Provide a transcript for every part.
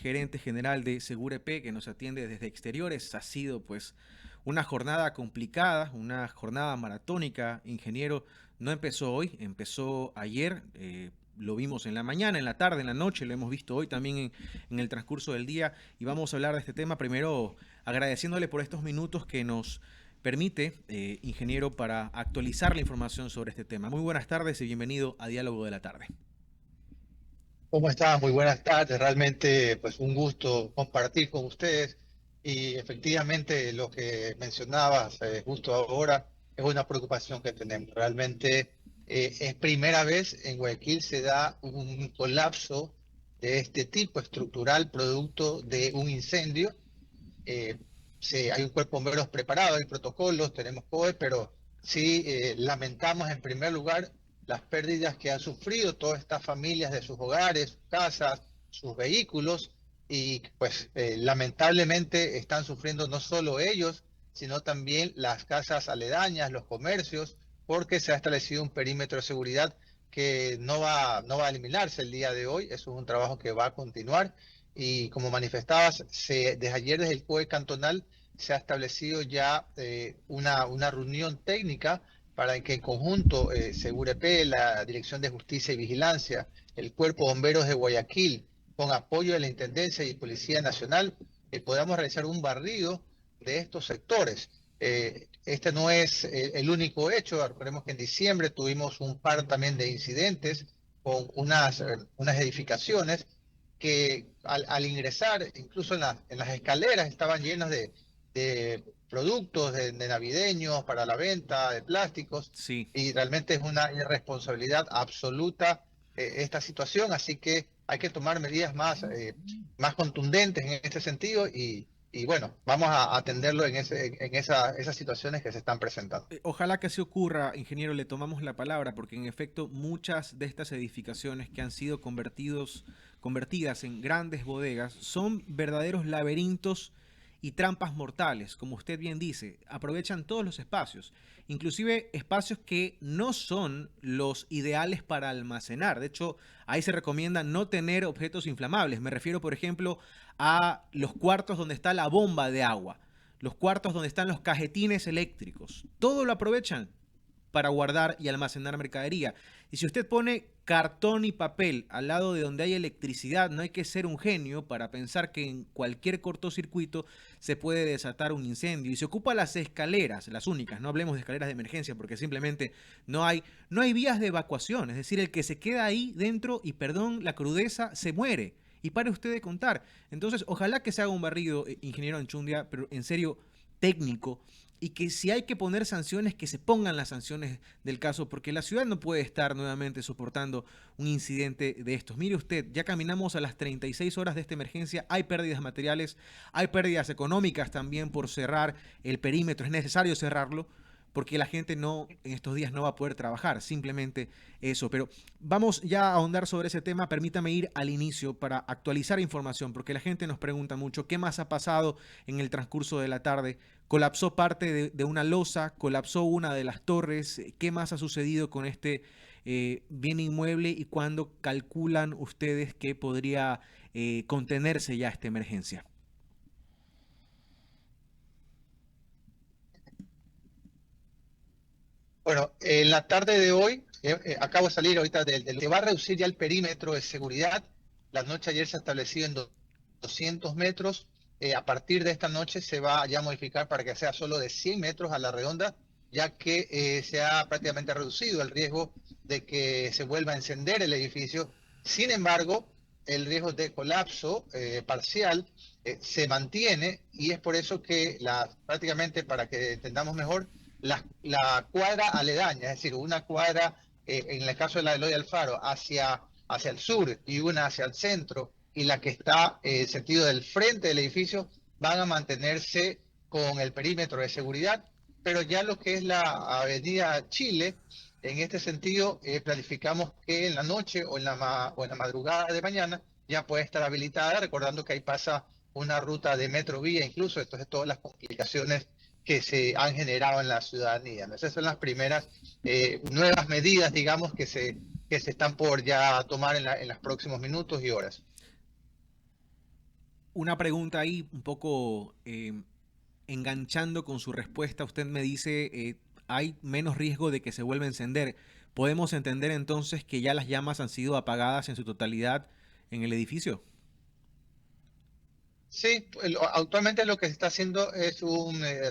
Gerente general de Segurep, que nos atiende desde exteriores. Ha sido pues una jornada complicada, una jornada maratónica. Ingeniero, no empezó hoy, empezó ayer. Lo vimos en la mañana, en la tarde, en la noche, lo hemos visto hoy también en el transcurso del día y vamos a hablar de este tema. Primero, agradeciéndole por estos minutos que nos permite, ingeniero, para actualizar la información sobre este tema. Muy buenas tardes y bienvenido a Diálogo de la Tarde. ¿Cómo están? Muy buenas tardes. Realmente, pues un gusto compartir con ustedes. Y efectivamente, lo que mencionabas justo ahora es una preocupación que tenemos. Realmente, es primera vez en Guayaquil se da un colapso de este tipo estructural producto de un incendio. eh, Hay un cuerpo de bomberos preparado, hay protocolos, tenemos COE, pero sí lamentamos en primer lugar las pérdidas que han sufrido todas estas familias de sus hogares, sus casas, sus vehículos, y pues lamentablemente están sufriendo no solo ellos, sino también las casas aledañas, los comercios, porque se ha establecido un perímetro de seguridad que no va a eliminarse el día de hoy. Eso es un trabajo que va a continuar y como manifestabas, desde ayer desde el COE cantonal se ha establecido ya una reunión técnica para que en conjunto Segurep, la Dirección de Justicia y Vigilancia, el Cuerpo de Bomberos de Guayaquil, con apoyo de la Intendencia y Policía Nacional, podamos realizar un barrido de estos sectores. Este no es el único hecho. Recordemos que en diciembre tuvimos un par también de incidentes con unas edificaciones que al ingresar, incluso en las escaleras, estaban llenas de productos de navideños para la venta, de plásticos, Sí. y realmente es una irresponsabilidad absoluta esta situación, así que hay que tomar medidas más contundentes en este sentido y bueno, vamos a atenderlo esas situaciones que se están presentando. Ojalá que así ocurra, ingeniero, le tomamos la palabra, porque en efecto muchas de estas edificaciones que han sido convertidas en grandes bodegas son verdaderos laberintos y trampas mortales, como usted bien dice, aprovechan todos los espacios, inclusive espacios que no son los ideales para almacenar. De hecho, ahí se recomienda no tener objetos inflamables. Me refiero, por ejemplo, a los cuartos donde está la bomba de agua, los cuartos donde están los cajetines eléctricos. Todo lo aprovechan para guardar y almacenar mercadería. Y si usted pone cartón y papel al lado de donde hay electricidad, no hay que ser un genio para pensar que en cualquier cortocircuito se puede desatar un incendio. Y se ocupa las escaleras, las únicas, no hablemos de escaleras de emergencia, porque simplemente no hay vías de evacuación. Es decir, el que se queda ahí dentro, y perdón la crudeza, se muere. Y pare usted de contar. Entonces, ojalá que se haga un barrido, ingeniero Anchundia, pero en serio, técnico, y que si hay que poner sanciones, que se pongan las sanciones del caso, porque la ciudad no puede estar nuevamente soportando un incidente de estos. Mire usted, ya caminamos a las 36 horas de esta emergencia, hay pérdidas materiales, hay pérdidas económicas también por cerrar el perímetro, es necesario cerrarlo, porque la gente no en estos días no va a poder trabajar, simplemente eso. Pero vamos ya a ahondar sobre ese tema. Permítame ir al inicio para actualizar información, porque la gente nos pregunta mucho qué más ha pasado en el transcurso de la tarde. Colapsó parte de una losa, colapsó una de las torres. ¿Qué más ha sucedido con este bien inmueble y cuándo calculan ustedes que podría contenerse ya esta emergencia? Bueno, en la tarde de hoy, acabo de salir ahorita se va a reducir ya el perímetro de seguridad. La noche ayer se ha establecido en 200 metros. A partir de esta noche se va ya a modificar para que sea solo de 100 metros a la redonda, ya que se ha prácticamente reducido el riesgo de que se vuelva a encender el edificio. Sin embargo, el riesgo de colapso parcial se mantiene y es por eso que prácticamente para que entendamos mejor, la cuadra aledaña, es decir, una cuadra en el caso de la Eloy Alfaro hacia el sur y una hacia el centro, y la que está en sentido del frente del edificio, van a mantenerse con el perímetro de seguridad, pero ya lo que es la avenida Chile, en este sentido, planificamos que en la noche o en la madrugada de mañana ya puede estar habilitada, recordando que ahí pasa una ruta de metrovía incluso, entonces todas las complicaciones que se han generado en la ciudadanía, ¿no? Esas son las primeras nuevas medidas, digamos, que se están por ya tomar en los próximos minutos y horas. Una pregunta ahí, un poco enganchando con su respuesta, usted me dice, hay menos riesgo de que se vuelva a encender. ¿Podemos entender entonces que ya las llamas han sido apagadas en su totalidad en el edificio? Sí, actualmente lo que se está haciendo es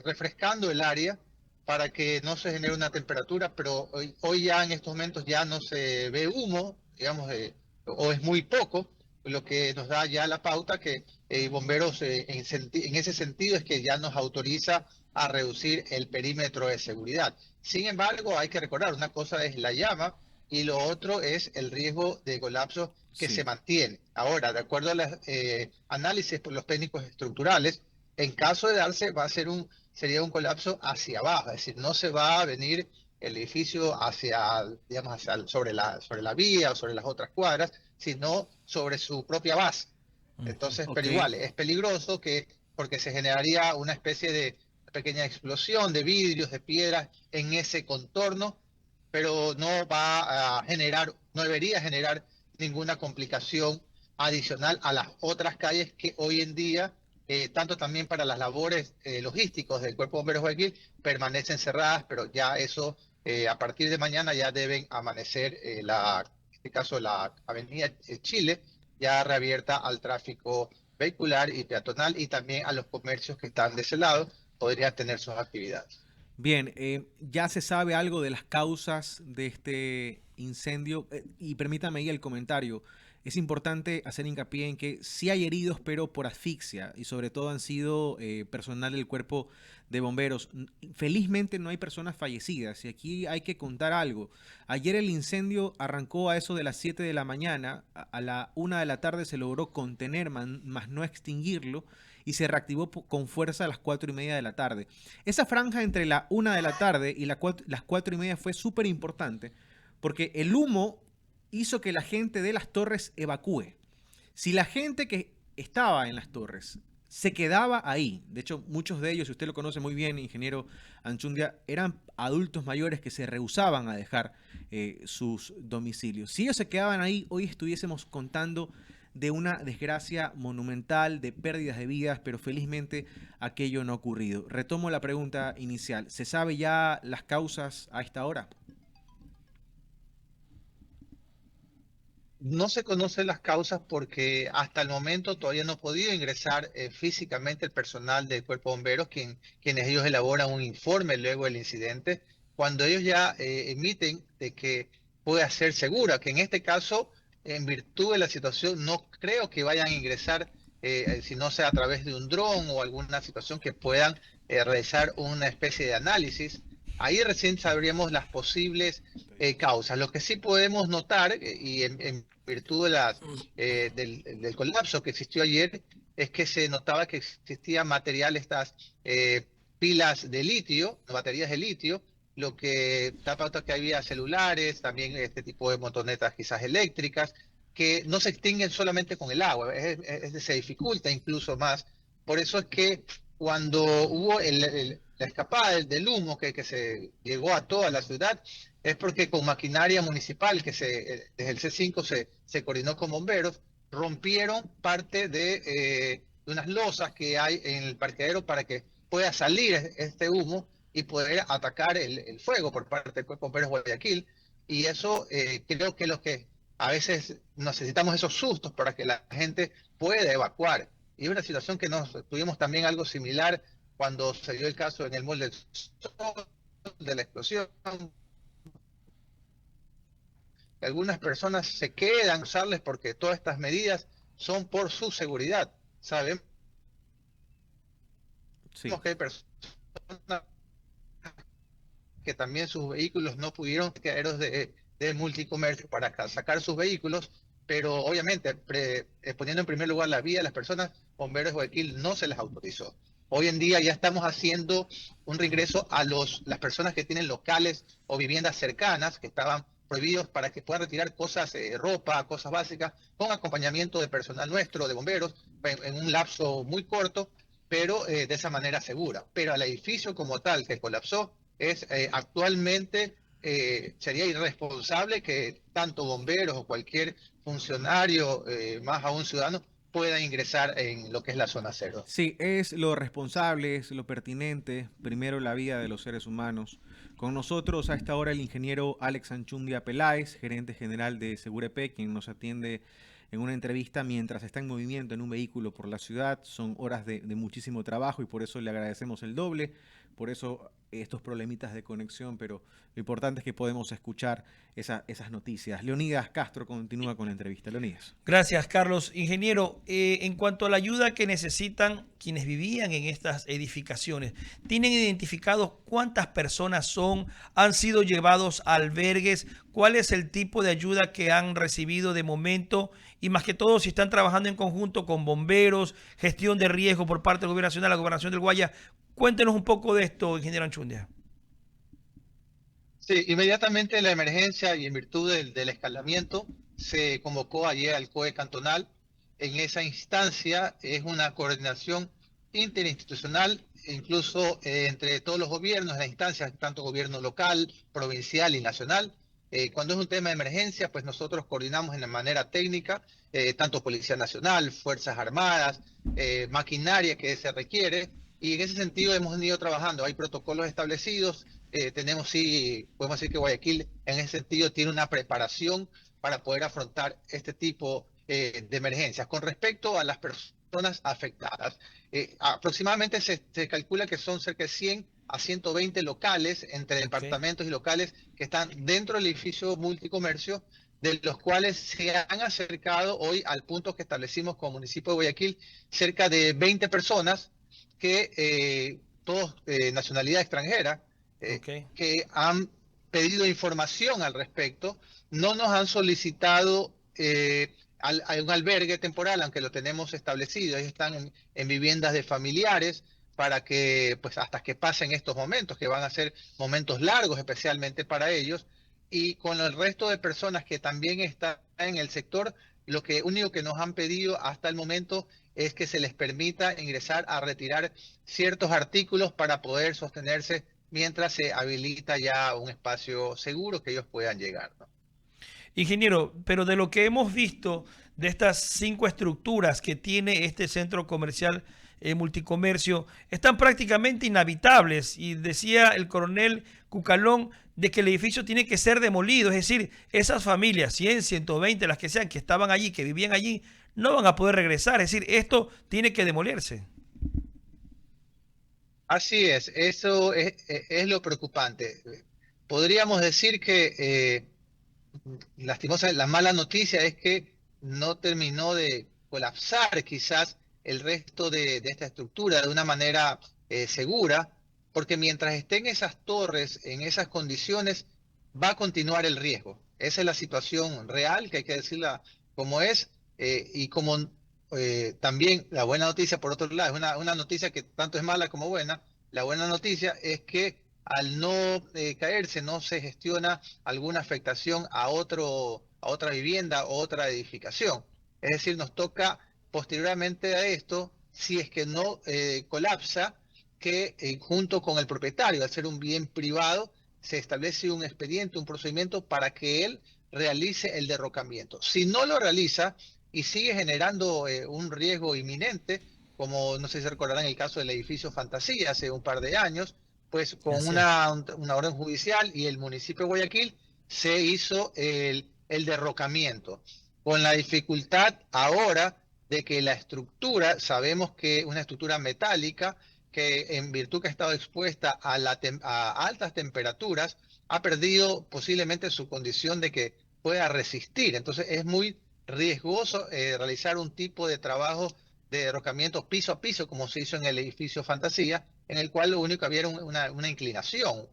refrescando el área para que no se genere una temperatura, pero hoy ya en estos momentos ya no se ve humo, digamos, o es muy poco, lo que nos da ya la pauta que bomberos en ese sentido es que ya nos autoriza a reducir el perímetro de seguridad. Sin embargo, hay que recordar, una cosa es la llama y lo otro es el riesgo de colapso que se Sí. mantiene. Ahora, de acuerdo a los análisis por los técnicos estructurales, en caso de darse, sería un colapso hacia abajo, es decir, no se va a venir el edificio hacia, digamos, sobre la vía o sobre las otras cuadras, sino sobre su propia base. Entonces, Ok. pero igual, es peligroso porque se generaría una especie de pequeña explosión de vidrios, de piedras en ese contorno, pero no va a generar, no debería generar ninguna complicación adicional a las otras calles que hoy en día, tanto también para las labores logísticos del Cuerpo de Bomberos de Guayaquil, permanecen cerradas, pero ya eso a partir de mañana ya deben amanecer, en este caso la Avenida Chile, ya reabierta al tráfico vehicular y peatonal y también a los comercios que están de ese lado, podrían tener sus actividades. Bien, ya se sabe algo de las causas de este incendio y permítame ahí el comentario. Es importante hacer hincapié en que sí hay heridos, pero por asfixia y sobre todo han sido personal del cuerpo de bomberos. Felizmente no hay personas fallecidas y aquí hay que contar algo. Ayer el incendio arrancó a eso de las 7 de la mañana, a la 1 de la tarde se logró contener, más no extinguirlo y se reactivó con fuerza a las 4:30 de la tarde. Esa franja entre la 1 de la tarde y las 4:30 fue súper importante porque el humo hizo que la gente de las torres evacúe. Si la gente que estaba en las torres se quedaba ahí, de hecho muchos de ellos, si usted lo conoce muy bien, ingeniero Anchundia, eran adultos mayores que se rehusaban a dejar sus domicilios. Si ellos se quedaban ahí, hoy estuviésemos contando de una desgracia monumental, de pérdidas de vidas, pero felizmente aquello no ha ocurrido. Retomo la pregunta inicial. ¿Se sabe ya las causas a esta hora? No se conocen las causas porque hasta el momento todavía no ha podido ingresar físicamente el personal del Cuerpo de Bomberos, quienes ellos elaboran un informe luego del incidente, cuando ellos ya emiten de que puede ser segura, que en este caso, en virtud de la situación, no creo que vayan a ingresar, si no sea a través de un dron o alguna situación que puedan realizar una especie de análisis. Ahí recién sabríamos las posibles causas. Lo que sí podemos notar, y en virtud de del colapso que existió ayer, es que se notaba que existía material, estas pilas de litio, baterías de litio, lo que da pauta que había celulares, también este tipo de motonetas quizás eléctricas, que no se extinguen solamente con el agua, se dificulta incluso más. Por eso es que cuando hubo la escapada del humo que se llegó a toda la ciudad, es porque con maquinaria municipal, desde el C5 se coordinó con bomberos, rompieron parte de unas losas que hay en el parqueadero para que pueda salir este humo y poder atacar el fuego por parte del Cuerpo de Bomberos de Guayaquil. Y eso creo que es lo que a veces necesitamos esos sustos para que la gente pueda evacuar. Y es una situación que nos tuvimos también algo similar cuando se dio el caso en el Mall del Sol, de la explosión. Algunas personas se quedan a usarles porque todas estas medidas son por su seguridad. Sabemos Sí. que hay personas que también sus vehículos no pudieron caeros de multicomercio para sacar sus vehículos, pero obviamente poniendo en primer lugar la vida de las personas, Bomberos de Guayaquil no se les autorizó. Hoy en día ya estamos haciendo un reingreso a las personas que tienen locales o viviendas cercanas que estaban prohibidos para que puedan retirar cosas, ropa, cosas básicas, con acompañamiento de personal nuestro, de bomberos, en un lapso muy corto, pero de esa manera segura. Pero al edificio como tal que colapsó, actualmente sería irresponsable que tanto bomberos o cualquier funcionario, más aún ciudadano, puedan ingresar en lo que es la zona cero. Sí, es lo responsable, es lo pertinente, primero la vida de los seres humanos. Con nosotros a esta hora el ingeniero Alex Anchundia Peláez, gerente general de Segurep, quien nos atiende en una entrevista mientras está en movimiento en un vehículo por la ciudad. Son horas de muchísimo trabajo y por eso le agradecemos el doble, por eso estos problemitas de conexión, pero lo importante es que podemos escuchar esas noticias. Leonidas Castro continúa con la entrevista. Leonidas. Gracias, Carlos. Ingeniero, en cuanto a la ayuda que necesitan quienes vivían en estas edificaciones, ¿tienen identificados cuántas personas son? ¿Han sido llevados a albergues? ¿Cuál es el tipo de ayuda que han recibido de momento? Y más que todo, si están trabajando en conjunto con bomberos, gestión de riesgo por parte del Gobierno Nacional, la Gobernación del Guaya. Cuéntenos un poco de esto, ingeniero Anchundia. Sí, inmediatamente en la emergencia y en virtud del escalamiento se convocó ayer al COE cantonal. En esa instancia es una coordinación interinstitucional, incluso entre todos los gobiernos, las instancias, tanto gobierno local, provincial y nacional. Cuando es un tema de emergencia, pues nosotros coordinamos de manera técnica, tanto Policía Nacional, Fuerzas Armadas, maquinaria que se requiere, y en ese sentido hemos venido trabajando. Hay protocolos establecidos. Tenemos, sí, podemos decir que Guayaquil en ese sentido tiene una preparación para poder afrontar este tipo de emergencias. Con respecto a las personas afectadas, aproximadamente se calcula que son cerca de 100 a 120 locales entre departamentos y locales que están dentro del edificio multicomercio, de los cuales se han acercado hoy al punto que establecimos como municipio de Guayaquil, cerca de 20 personas que todos nacionalidad extranjera, que han pedido información al respecto. No nos han solicitado un albergue temporal, aunque lo tenemos establecido. Ellos están en viviendas de familiares para que, pues hasta que pasen estos momentos, que van a ser momentos largos especialmente para ellos. Y con el resto de personas que también están en el sector, lo único que nos han pedido hasta el momento es que se les permita ingresar a retirar ciertos artículos para poder sostenerse mientras se habilita ya un espacio seguro que ellos puedan llegar, ¿no? Ingeniero, pero de lo que hemos visto de estas 5 estructuras que tiene este centro comercial multicomercio, están prácticamente inhabitables. Y decía el coronel Cucalón de que el edificio tiene que ser demolido. Es decir, esas familias, 100, 120, las que sean, que estaban allí, que vivían allí, no van a poder regresar. Es decir, esto tiene que demolerse. Así es, eso es lo preocupante. Podríamos decir que lastimosa, la mala noticia es que no terminó de colapsar quizás el resto de esta estructura de una manera segura, porque mientras estén esas torres en esas condiciones, va a continuar el riesgo. Esa es la situación real, que hay que decirla como es, y como también la buena noticia, por otro lado, es una noticia que tanto es mala como buena. La buena noticia es que al no caerse, no se gestiona alguna afectación a otra vivienda o otra edificación. Es decir, nos toca posteriormente a esto, si es que no colapsa, que junto con el propietario, al ser un bien privado, se establece un expediente, un procedimiento para que él realice el derrocamiento. Si no lo realiza y sigue generando un riesgo inminente, como no sé si se recordarán el caso del edificio Fantasía hace un par de años, pues con una orden judicial y el municipio de Guayaquil se hizo el derrocamiento. Con la dificultad ahora de que la estructura, sabemos que es una estructura metálica, que en virtud que ha estado expuesta a altas temperaturas, ha perdido posiblemente su condición de que pueda resistir. Entonces es muy riesgoso realizar un tipo de trabajo de derrocamiento piso a piso, como se hizo en el edificio Fantasía, en el cual lo único que había era una inclinación,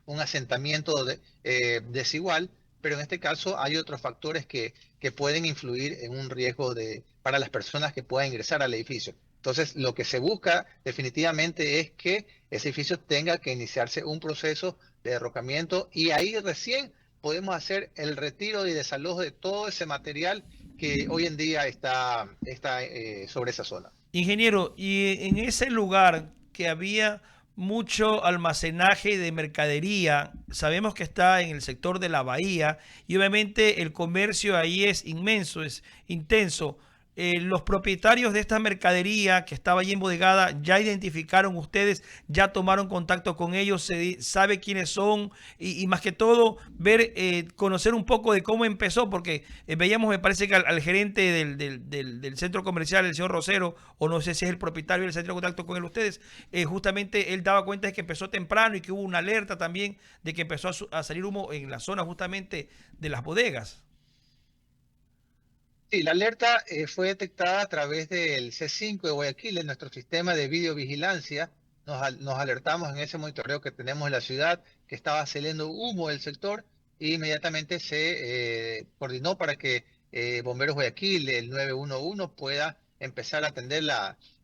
un asentamiento desigual, pero en este caso hay otros factores que pueden influir en un riesgo para las personas que puedan ingresar al edificio. Entonces, lo que se busca definitivamente es que ese edificio tenga que iniciarse un proceso de derrocamiento y ahí recién podemos hacer el retiro y desalojo de todo ese material que hoy en día está sobre esa zona. Ingeniero, y en ese lugar que había mucho almacenaje de mercadería, sabemos que está en el sector de la bahía y obviamente el comercio ahí es inmenso, es intenso. los propietarios de esta mercadería que estaba allí embodegada, ¿ya identificaron ustedes? ¿Ya tomaron contacto con ellos? ¿Se sabe quiénes son? Y más que todo, ver, conocer un poco de cómo empezó, porque veíamos, me parece que al gerente del centro comercial, el señor Rosero, o no sé si es el propietario del centro de contacto con él ustedes, justamente él daba cuenta de que empezó temprano y que hubo una alerta también de que empezó a salir humo en la zona justamente de las bodegas. Sí, la alerta fue detectada a través del C5 de Guayaquil, en nuestro sistema de videovigilancia. Nos alertamos en ese monitoreo que tenemos en la ciudad que estaba saliendo humo del sector e inmediatamente se coordinó para que Bomberos Guayaquil, el 911, pueda empezar a atender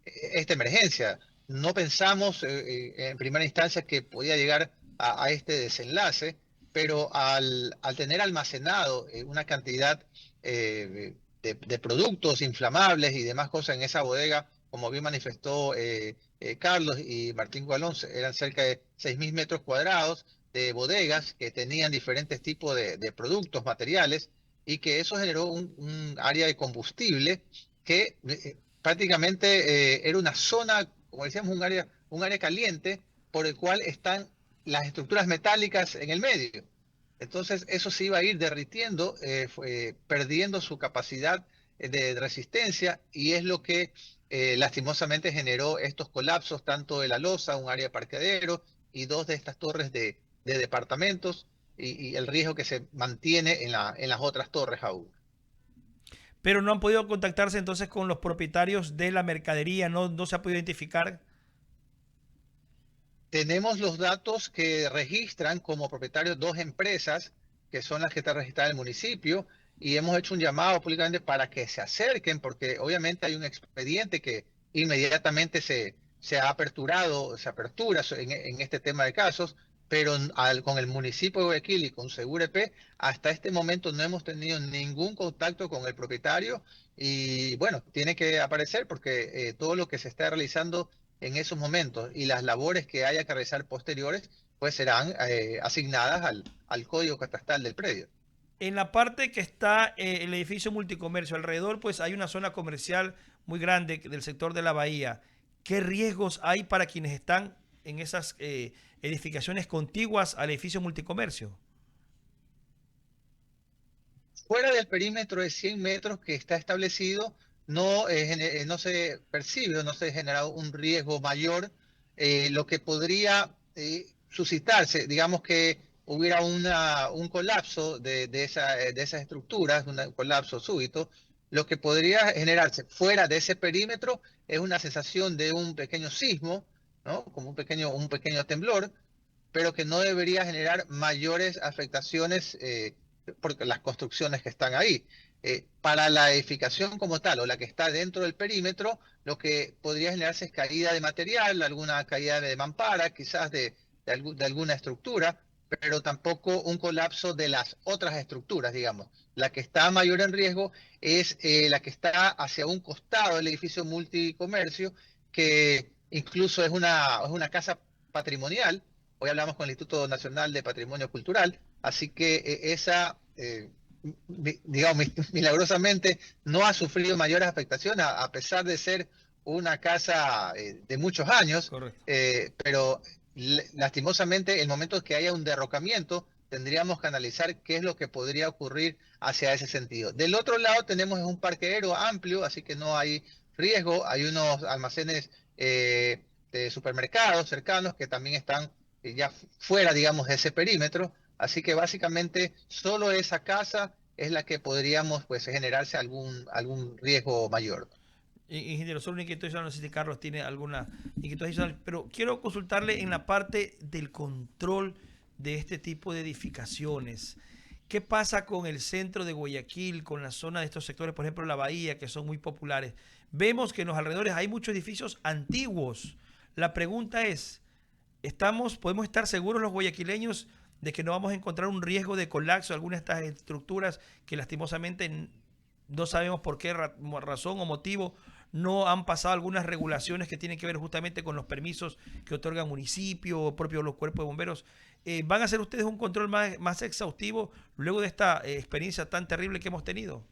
esta emergencia. No pensamos en primera instancia que podía llegar a este desenlace, pero al tener almacenado una cantidad de productos inflamables y demás cosas en esa bodega, como bien manifestó Carlos y Martín Gualón, eran cerca de 6.000 metros cuadrados de bodegas que tenían diferentes tipos de productos, materiales, y que eso generó un área de combustible que prácticamente era una zona, como decíamos, un área caliente por el cual están las estructuras metálicas en el medio. Entonces eso se iba a ir derritiendo, perdiendo su capacidad de resistencia, y es lo que lastimosamente generó estos colapsos, tanto de la losa, un área de parqueadero, y dos de estas torres de departamentos, y el riesgo que se mantiene en las otras torres aún. Pero no han podido contactarse entonces con los propietarios de la mercadería, no se ha podido identificar. Tenemos los datos que registran como propietarios dos empresas, que son las que están registradas en el municipio, y hemos hecho un llamado públicamente para que se acerquen, porque obviamente hay un expediente que inmediatamente se ha aperturado, se apertura en este tema de casos, pero con el municipio de Guayaquil y con Segurep, hasta este momento no hemos tenido ningún contacto con el propietario, y bueno, tiene que aparecer porque todo lo que se está realizando en esos momentos y las labores que haya que realizar posteriores, pues serán asignadas al código catastral del predio. En la parte que está el edificio multicomercio, alrededor pues hay una zona comercial muy grande del sector de la bahía. ¿Qué riesgos hay para quienes están en esas edificaciones contiguas al edificio multicomercio? Fuera del perímetro de 100 metros que está establecido, no se percibe o no se genera un riesgo mayor. Lo que podría suscitarse, digamos que hubiera un colapso de esas estructuras, un colapso súbito, lo que podría generarse fuera de ese perímetro es una sensación de un pequeño sismo, ¿no? Como un pequeño temblor, pero que no debería generar mayores afectaciones por las construcciones que están ahí. Para la edificación como tal, o la que está dentro del perímetro, lo que podría generarse es caída de material, alguna caída de mampara, quizás de alguna estructura, pero tampoco un colapso de las otras estructuras, digamos. La que está mayor en riesgo es la que está hacia un costado del edificio multicomercio, que incluso es una casa patrimonial. Hoy hablamos con el Instituto Nacional de Patrimonio Cultural, así que esa, digamos, milagrosamente no ha sufrido mayores afectaciones, a pesar de ser una casa de muchos años, Correcto. pero lastimosamente, el momento que haya un derrocamiento, tendríamos que analizar qué es lo que podría ocurrir hacia ese sentido. Del otro lado tenemos un parqueadero amplio, así que no hay riesgo. Hay unos almacenes de supermercados cercanos que también están ya fuera, digamos, de ese perímetro. Así que básicamente solo esa casa es la que podríamos, pues, generarse algún riesgo mayor. Ingeniero, solo una inquietud adicional, no sé si Carlos tiene alguna inquietud adicional, pero quiero consultarle en la parte del control de este tipo de edificaciones. ¿Qué pasa con el centro de Guayaquil, con la zona de estos sectores, por ejemplo, la bahía, que son muy populares? Vemos que en los alrededores hay muchos edificios antiguos. La pregunta es, ¿podemos estar seguros los guayaquileños de que no vamos a encontrar un riesgo de colapso de alguna de estas estructuras que lastimosamente no sabemos por qué razón o motivo no han pasado algunas regulaciones que tienen que ver justamente con los permisos que otorgan municipios o propios los cuerpos de bomberos? ¿Van a hacer ustedes un control más exhaustivo luego de esta experiencia tan terrible que hemos tenido?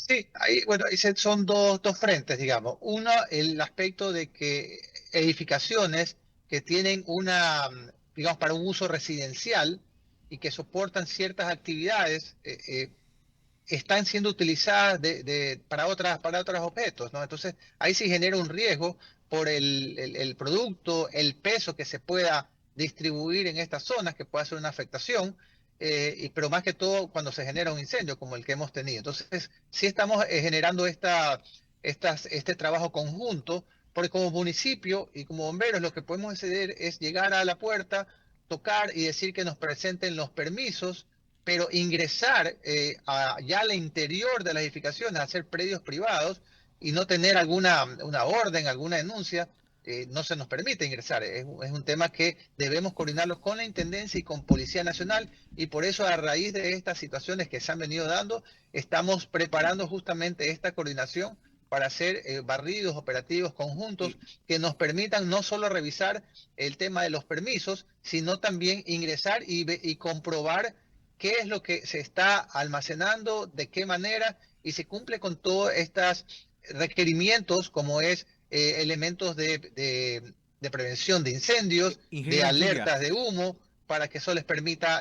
Sí, ahí, bueno, son dos frentes, digamos. Uno, el aspecto de que edificaciones que tienen digamos, para un uso residencial y que soportan ciertas actividades, están siendo utilizadas para otros objetos, ¿no? Entonces, ahí sí genera un riesgo por el producto, el peso que se pueda distribuir en estas zonas, que pueda ser una afectación, pero más que todo cuando se genera un incendio como el que hemos tenido. Entonces, sí estamos generando este trabajo conjunto, porque como municipio y como bomberos lo que podemos hacer es llegar a la puerta, tocar y decir que nos presenten los permisos, pero ingresar ya al interior de las edificaciones, hacer predios privados y no tener una orden, alguna denuncia, no se nos permite ingresar. Es un tema que debemos coordinarlo con la Intendencia y con Policía Nacional, y por eso, a raíz de estas situaciones que se han venido dando, estamos preparando justamente esta coordinación para hacer barridos operativos conjuntos Y, que nos permitan no solo revisar el tema de los permisos, sino también ingresar y comprobar qué es lo que se está almacenando, de qué manera, y se cumple con todos estos requerimientos, como es elementos de prevención de incendios, de ingeniero Anchundia, alertas de humo, para que eso les permita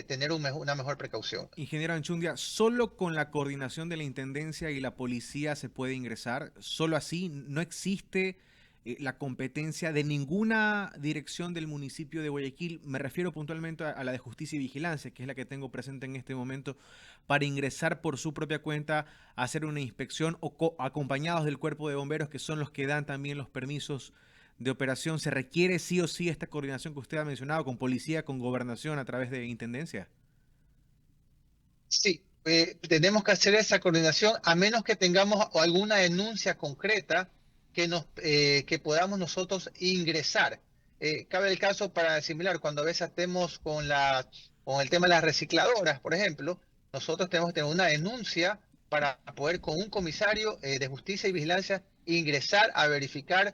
tener una mejor precaución. ingeniero Anchundia, solo con la coordinación de la Intendencia y la policía se puede ingresar, solo así, no existe la competencia de ninguna dirección del municipio de Guayaquil, me refiero puntualmente a la de Justicia y Vigilancia, que es la que tengo presente en este momento, para ingresar por su propia cuenta a hacer una inspección o acompañados del cuerpo de bomberos, que son los que dan también los permisos de operación. ¿Se requiere sí o sí esta coordinación que usted ha mencionado con policía, con gobernación a través de Intendencia? Sí, tenemos que hacer esa coordinación a menos que tengamos alguna denuncia concreta que podamos nosotros ingresar. Cabe el caso para similar, cuando a veces estemos con el tema de las recicladoras, por ejemplo, nosotros tenemos que tener una denuncia para poder con un comisario de justicia y vigilancia ingresar a verificar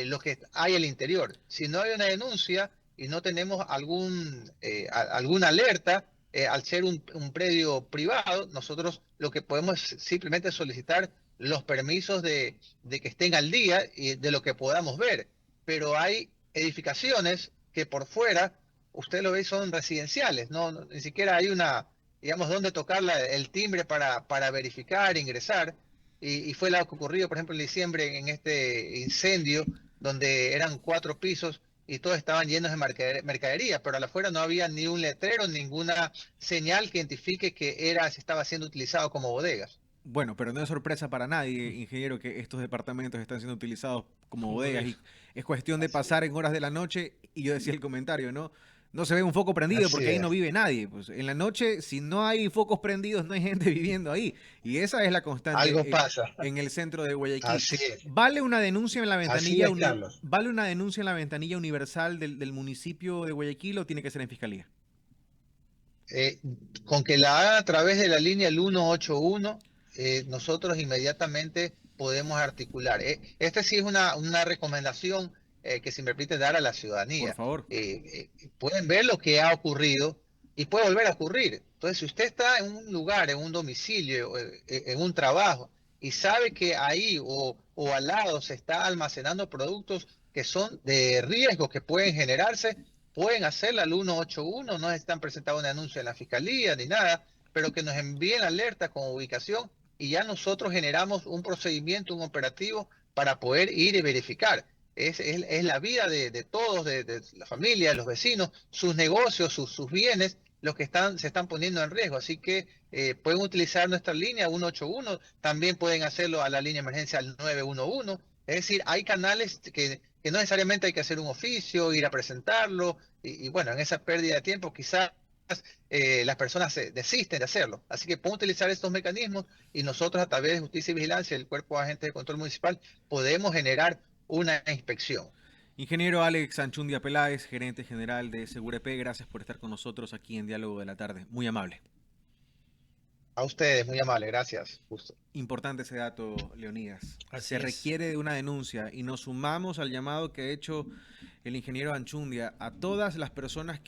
lo que hay al interior. Si no hay una denuncia y no tenemos alguna alerta, al ser un predio privado, nosotros lo que podemos es simplemente solicitar los permisos de que estén al día y de lo que podamos ver. Pero hay edificaciones que por fuera, usted lo ve, son residenciales, ni siquiera hay digamos, donde tocar el timbre para verificar, ingresar. Y fue lo que ocurrió, por ejemplo, en diciembre en este incendio, donde eran 4 pisos y todos estaban llenos de mercadería, pero al afuera no había ni un letrero, ninguna señal que identifique que estaba siendo utilizado como bodegas. Bueno, pero no es sorpresa para nadie, ingeniero, que estos departamentos están siendo utilizados como Como bodegas bodega. y es cuestión de Así pasar es. en horas de la noche y yo decía el comentario, ¿no? No se ve un foco prendido Así porque ahí no es. vive nadie. Pues en la noche, si no hay focos prendidos, no hay gente viviendo ahí. Y esa es la Algo constante pasa. en el centro de Guayaquil. Así es. ¿Vale una denuncia en la Así ventanilla es, Carlos. vale una denuncia en la ventanilla universal del municipio de Guayaquil o tiene que ser en fiscalía? Eh, con que la haga a través de la línea el 181, nosotros inmediatamente podemos articular. Esta sí es una recomendación que se me permite dar a la Por ciudadanía. favor. Pueden ver lo que ha ocurrido y puede volver a ocurrir. Entonces, si usted está en un lugar, en un domicilio, en un trabajo, y sabe que ahí o al lado se está almacenando productos que son de riesgo que pueden generarse, pueden hacerla al 181, no están presentando un anuncio en la fiscalía ni nada, pero que nos envíen alerta con ubicación y ya nosotros generamos un procedimiento, un operativo para poder ir y verificar. Es la vida de todos, de la familia, de los vecinos, sus negocios, sus bienes, los que se están poniendo en riesgo. Así que pueden utilizar nuestra línea 181, también pueden hacerlo a la línea de emergencia al 911. Es decir, hay canales que no necesariamente hay que hacer un oficio, ir a presentarlo, y bueno, en esa pérdida de tiempo quizás las personas desisten de hacerlo. Así que pueden utilizar estos mecanismos y nosotros a través de Justicia y Vigilancia, el Cuerpo de Agentes de Control Municipal, podemos generar una inspección. Ingeniero Alex Anchundia Peláez, gerente general de Segurep, gracias por estar con nosotros aquí en Diálogo de la Tarde. Muy amable. A ustedes, muy amable, gracias. Justo. Importante ese dato, Leonidas. Así Se es. requiere de una denuncia y nos sumamos al llamado que ha hecho el ingeniero Anchundia a todas las personas